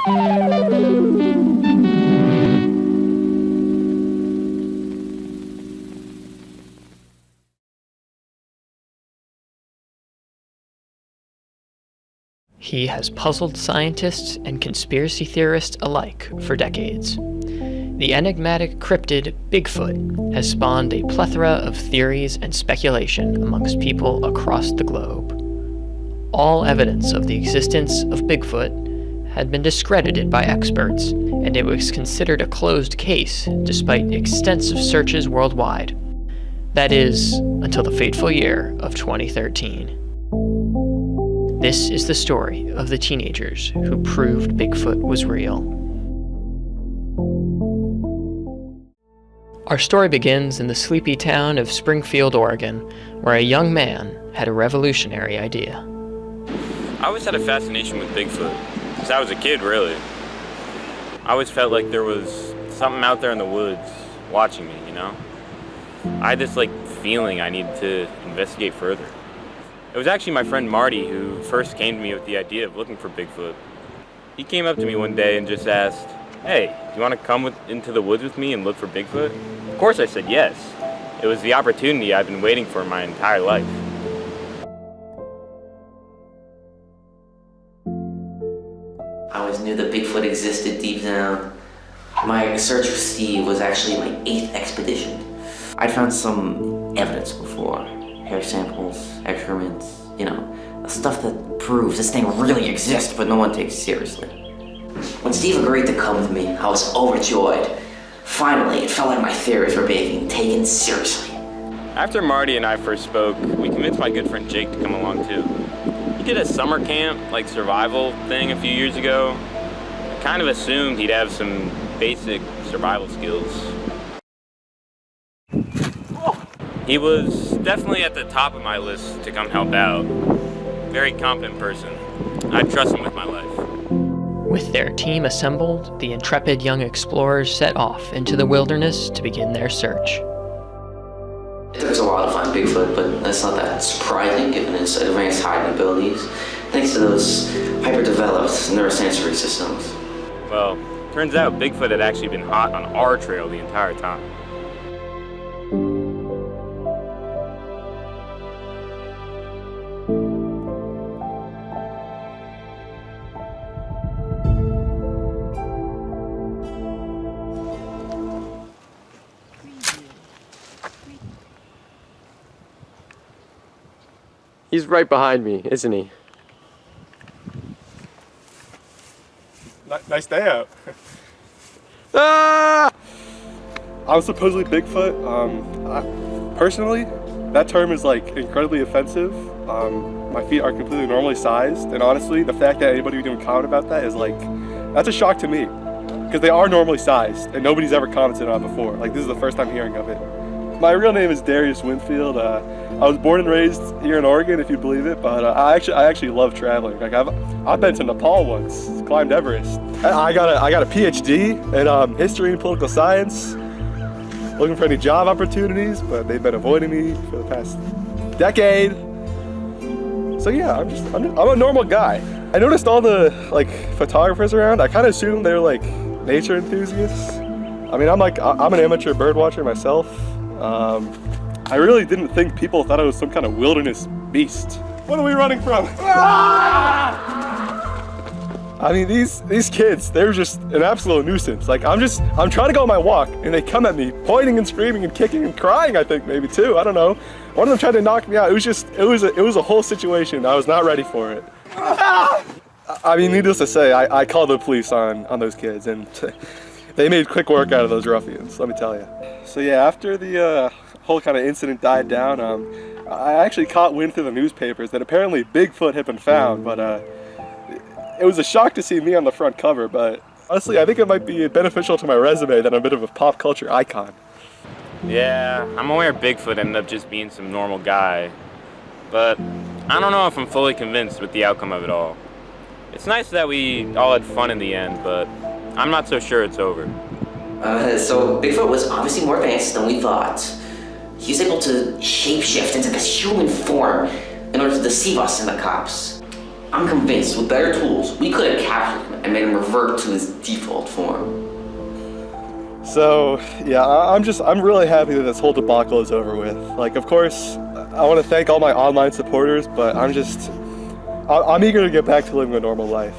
He has puzzled scientists and conspiracy theorists alike for decades. The enigmatic cryptid Bigfoot has spawned a plethora of theories and speculation amongst people across the globe. All evidence of the existence of Bigfoot had been discredited by experts, and it was considered a closed case despite extensive searches worldwide. That is, until the fateful year of 2013. This is the story of the teenagers who proved Bigfoot was real. Our story begins in the sleepy town of Springfield, Oregon, where a young man had a revolutionary idea. I always had a fascination with Bigfoot, since I was a kid, really. I always felt like there was something out there in the woods watching me, you know? I had this, feeling I needed to investigate further. It was actually my friend Marty who first came to me with the idea of looking for Bigfoot. He came up to me one day and just asked, "Hey, do you want to come into the woods with me and look for Bigfoot?" Of course I said yes. It was the opportunity I've been waiting for my entire life. I always knew that Bigfoot existed deep down. My search for Steve was actually my 8th expedition. I'd found some evidence before. Hair samples, excrements, stuff that proves this thing really exists, but no one takes it seriously. When Steve agreed to come with me, I was overjoyed. Finally, it felt like my theories were being taken seriously. After Marty and I first spoke, we convinced my good friend Jake to come along too. He did a summer camp, survival thing a few years ago. I kind of assumed he'd have some basic survival skills. He was definitely at the top of my list to come help out. Very competent person. I trust him with my life. With their team assembled, the intrepid young explorers set off into the wilderness to begin their search. It took us a while to find Bigfoot, but that's not that surprising given his advanced hiding abilities, thanks to those hyper-developed neurosensory systems. Well, turns out Bigfoot had actually been hot on our trail the entire time. He's right behind me, isn't he? Nice day out. Ah! I'm supposedly Bigfoot. Personally, that term is incredibly offensive. My feet are completely normally sized, and honestly, the fact that anybody would even comment about that is that's a shock to me, because they are normally sized, and nobody's ever commented on it before. This is the first time hearing of it. My real name is Darius Winfield. I was born and raised here in Oregon, if you believe it, but I actually love traveling. I've been to Nepal once, climbed Everest. I got a PhD in history and political science, looking for any job opportunities, but they've been avoiding me for the past decade. So yeah, I'm a normal guy. I noticed all the photographers around. I kind of assumed they were nature enthusiasts. I mean, I'm an amateur bird watcher myself. I really didn't think people thought I was some kind of wilderness beast. What are we running from? I mean, these kids, they're just an absolute nuisance. I'm trying to go on my walk, and they come at me, pointing and screaming and kicking and crying, I think, maybe too, I don't know. One of them tried to knock me out. It was a whole situation. I was not ready for it. I mean, needless to say, I called the police on those kids, and they made quick work out of those ruffians, let me tell you. So yeah, after the whole kind of incident died down, I actually caught wind through the newspapers that apparently Bigfoot had been found, but it was a shock to see me on the front cover, but honestly, I think it might be beneficial to my resume that I'm a bit of a pop culture icon. Yeah, I'm aware Bigfoot ended up just being some normal guy, but I don't know if I'm fully convinced with the outcome of it all. It's nice that we all had fun in the end, but I'm not so sure it's over. So Bigfoot was obviously more advanced than we thought. He was able to shapeshift into this human form in order to deceive us and the cops. I'm convinced with better tools, we could have captured him and made him revert to his default form. So, yeah, I'm really happy that this whole debacle is over with. Like, of course, I want to thank all my online supporters, but I'm eager to get back to living a normal life.